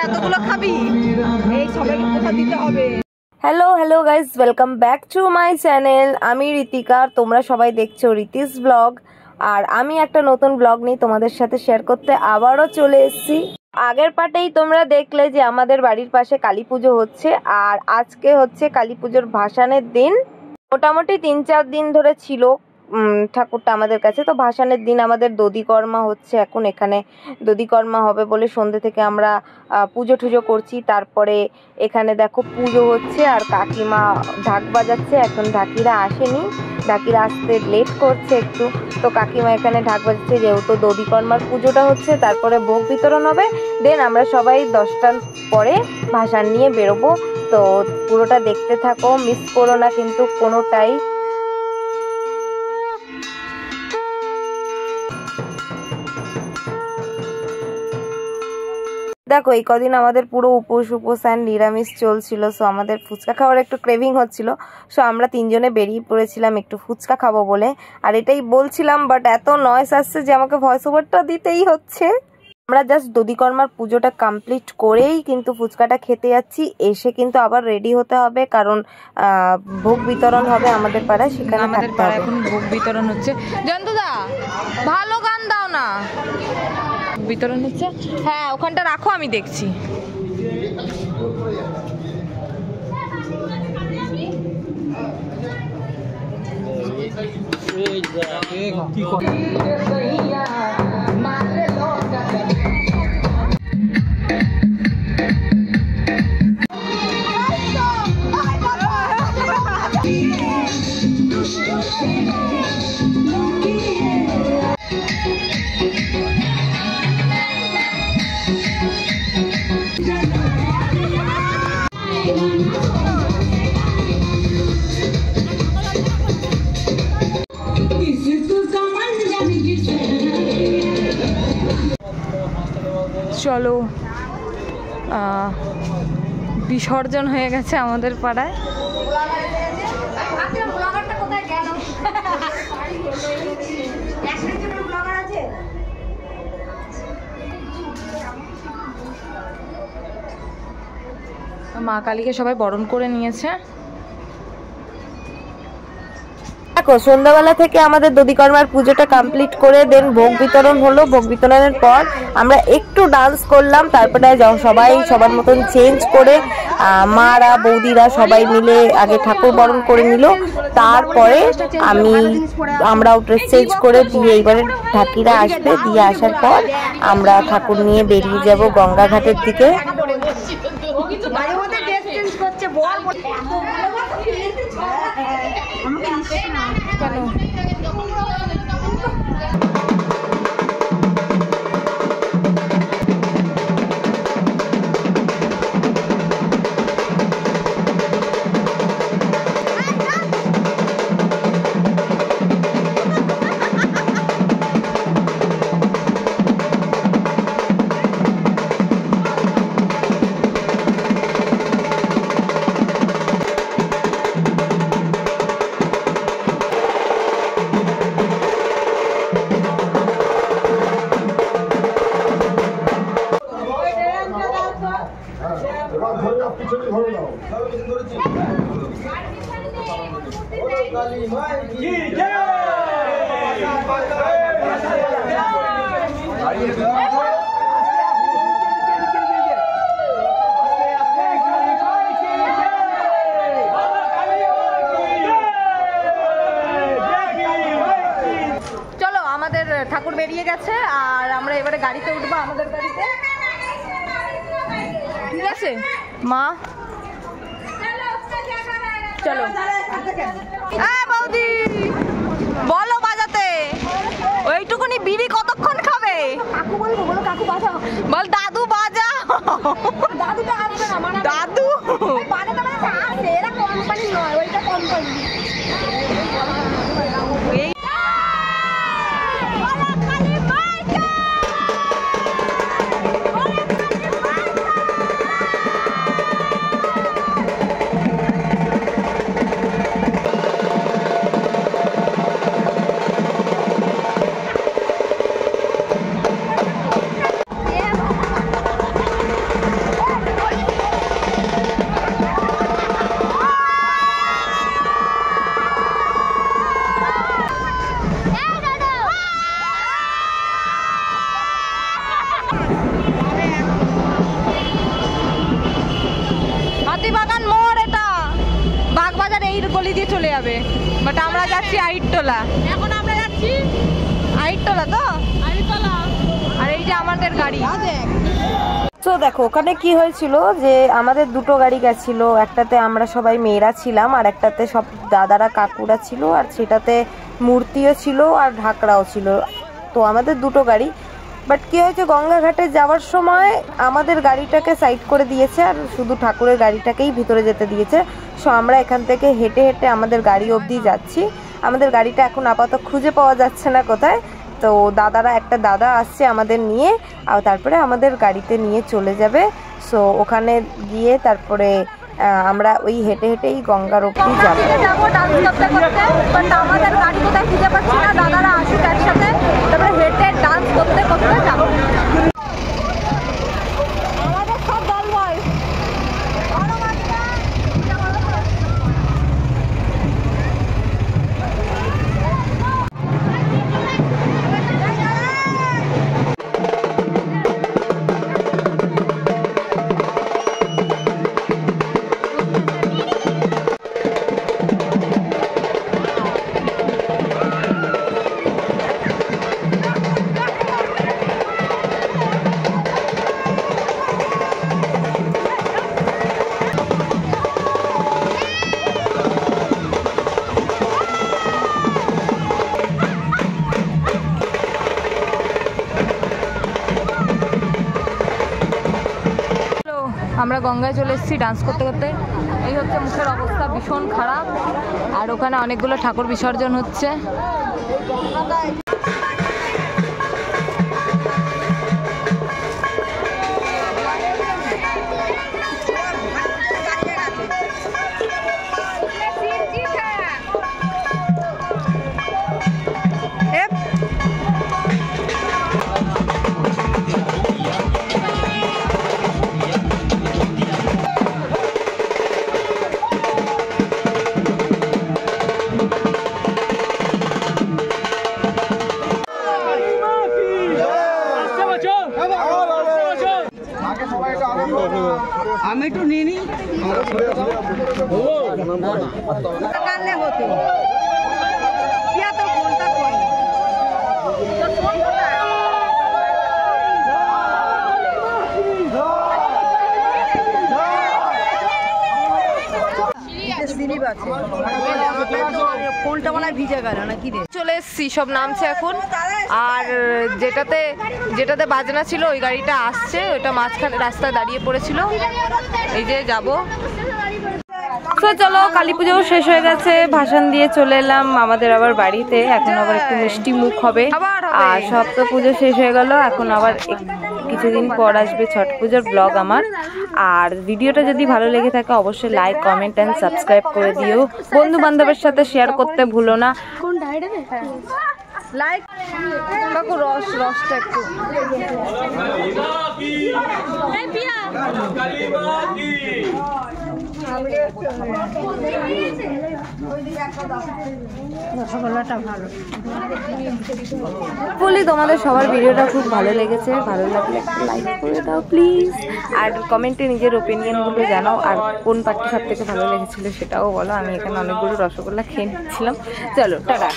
এতগুলো খাবি? এই সবাইকে কোথা দিতে হবে। Hello guys, welcome back to my channel. আমি ঋতিকা, তোমরা সবাই দেখছো ঋতিস ব্লগ। আর আমি একটা নতুন ব্লগ নিয়ে তোমাদের সাথে শেয়ার করতে আবারও চলে এসেছি। আগের পার্টেই তোমরা দেখলে যে আমাদের বাড়ির পাশে কালী পুজো হচ্ছে, আর আজকে হচ্ছে কালী পুজোর ভাসানের দিন। মোটামুটি 3-4 দিন ধরে ছিল ঠাকুরটা আমাদের কাছে। তো ভাসানের দিন আমাদের দধিকর্মা হচ্ছে, এখন এখানে দধিকর্মা হবে বলে সন্ধ্যে থেকে আমরা পুজো টুজো করছি। তারপরে এখানে দেখো পুজো হচ্ছে আর কাকিমা ঢাক বাজাচ্ছে। এখন ঢাকিরা আসেনি, ঢাকিরা আসতে লেট করছে একটু। তো কাকিমা এখানে ঢাক বাজাচ্ছে, যেহেতু দধিকর্মার পুজোটা হচ্ছে। তারপরে ভোগ বিতরণ হবে, দেন আমরা সবাই 10টার পরে ভাসান নিয়ে বেরোবো। তো পুরোটা দেখতে থাকো, মিস করো না কিন্তু কোনোটাই। দেখো এই কদিন আমাদের পুরো উপোস অ্যান্ড নিরামিষ চলছিল। সো আমাদের ফুচকা খাওয়ার একটু ক্রেভিং হচ্ছিল। সো আমরা 3 জনে বেরিয়ে পড়েছিলাম একটু ফুচকা খাবো বলে। আর এটাই বলছিলাম, বাট এত নয়েস আসছে যে আমাকে ভয়েস ওভারটা দিতেই হচ্ছে। আমরা জাস্ট দধিকর্মার পুজোটা কমপ্লিট করেই কিন্তু ফুচকাটা খেতে যাচ্ছি। এসে কিন্তু আবার রেডি হতে হবে, কারণ ভোগ বিতরণ হবে আমাদের পাড়ায়, সেখানে আমাদের পাড়ায় এখন ভোগ বিতরণ হচ্ছে। জয়ন্তদা, ভালো গান দাও না। বিতরণ হচ্ছে, হ্যাঁ ওখানটা রাখো, আমি দেখছি। চলো, বিসর্জন হয়ে গেছে আমাদের পাড়ায়। মা কালীকে সবাই বরণ করে নিয়েছে। দেখো সন্ধ্যাবেলা থেকে আমাদের দধিকর্মার পুজোটা কমপ্লিট করে দেন ভোগ বিতরণ হলো। ভোগ বিতরণের পর আমরা একটু ডান্স করলাম। তারপরে সবাই সবার মতন চেঞ্জ করে মারা বৌদিরা সবাই মিলে আগে ঠাকুর বরণ করে নিল। তারপরে আমরাও ড্রেস চেঞ্জ করে দিয়ে এইবারে ঢাকিরা আসবে, দিয়ে আসার পর আমরা ঠাকুর নিয়ে বেরিয়ে যাব গঙ্গা ঘাটের দিকে। চলো, আমাদের ঠাকুর বেরিয়ে গেছে আর আমরা এবারে গাড়িতে উঠবো, আমাদের গাড়িতে। ঠিক আছে মা, চলো। বৌদি বলো বাজাতে, ওইটুকুনি বিড়ি কতক্ষণ খাবে? কাকু বলবো, বলো কাকু বাজাও। বল দাদু বাজাও। দাদুটা আসবে না, দাদু বাজাতে আসে, এরা কোম্পানি নয়, ওইটা কোম্পানি। দিয়ে চলে যাবে, বাট আমরা যাচ্ছি আইটতলা। এখন আমরা যাচ্ছি আইটতলা, তো আইটতলা। আর এই যে আমাদের গাড়ি। তো দেখো ওখানে কি হয়েছিল যে আমাদের দুটো গাড়ি গেছিল, একটাতে আমরা সবাই মেয়েরা ছিলাম আর একটাতে সব দাদারা কাকুরা ছিল, আর সেটাতে মূর্তিও ছিল আর ঢাকরাও ছিল। তো আমাদের দুটো গাড়ি, বাট কি হয়েছে গঙ্গাঘাটে যাওয়ার সময় আমাদের গাড়িটাকে সাইড করে দিয়েছে আর শুধু ঠাকুরের গাড়িটাকেই ভিতরে যেতে দিয়েছে। সো আমরা এখান থেকে হেঁটে হেঁটে আমাদের গাড়ি অবধি যাচ্ছি। আমাদের গাড়িটা এখন আপাতত খুঁজে পাওয়া যাচ্ছে না কোথায়। তো একটা দাদা আসছে আমাদের নিয়ে, আর তারপরে আমাদের গাড়িতে নিয়ে চলে যাবে। সো ওখানে গিয়ে তারপরে আমরা ওই হেঁটে হেঁটেই গঙ্গার অবধি যাবো। আমাদের গাড়ি কোথায় খুঁজে পাচ্ছি না, দাদারা আসুক একসাথে, তারপরে হেঁটে ডান্স করতে করতে যাবো। আমাদের সব দল বল আমরা গঙ্গায় চলে এসেছি ডান্স করতে করতে। এই হচ্ছে মুখের অবস্থা, ভীষণ খারাপ। আর ওখানে অনেকগুলো ঠাকুর বিসর্জন হচ্ছে। আমি একটু নিয়ে নিই। ফোনটা মনে হয় ভিজে গেল না কি রে। চলে এসছি, সব নামছে এখন। আর যেটাতে বাজনা ছিল ওই গাড়িটা আসছে, ওইটা মাঝখানে রাস্তায় দাঁড়িয়ে পড়েছিল। এই যে যাবো। তো চলো, কালী পুজোও শেষ হয়ে গেছে, ভাসান দিয়ে চলে এলাম আমাদের আবার বাড়িতে। এখন আবার একটু মিষ্টি মুখ হবে। আর সব তো পুজো শেষ হয়ে গেল, এখন আবার কিছুদিন পর আসবে ছট পুজোর ব্লগ আমার। আর ভিডিওটা যদি ভালো লেগে থাকে অবশ্যই লাইক, কমেন্ট অ্যান্ড সাবস্ক্রাইব করে দিও। বন্ধু বান্ধবের সাথে শেয়ার করতে ভুলো না। লাইক কাকু, রসটা একটু। বলি তোমাদের সবার ভিডিওটা খুব ভালো লেগেছে, ভালো লাগলে একটা লাইক করে দাও প্লিজ। আর কমেন্টে নিজের ওপিনিয়নগুলো জানাও, আর কোন পার্টটা সব থেকে ভালো লেগেছিল সেটাও বলো। আমি এখানে অনেকগুলো রসগোল্লা খেয়ে নিচ্ছিলাম। চলো টাটা।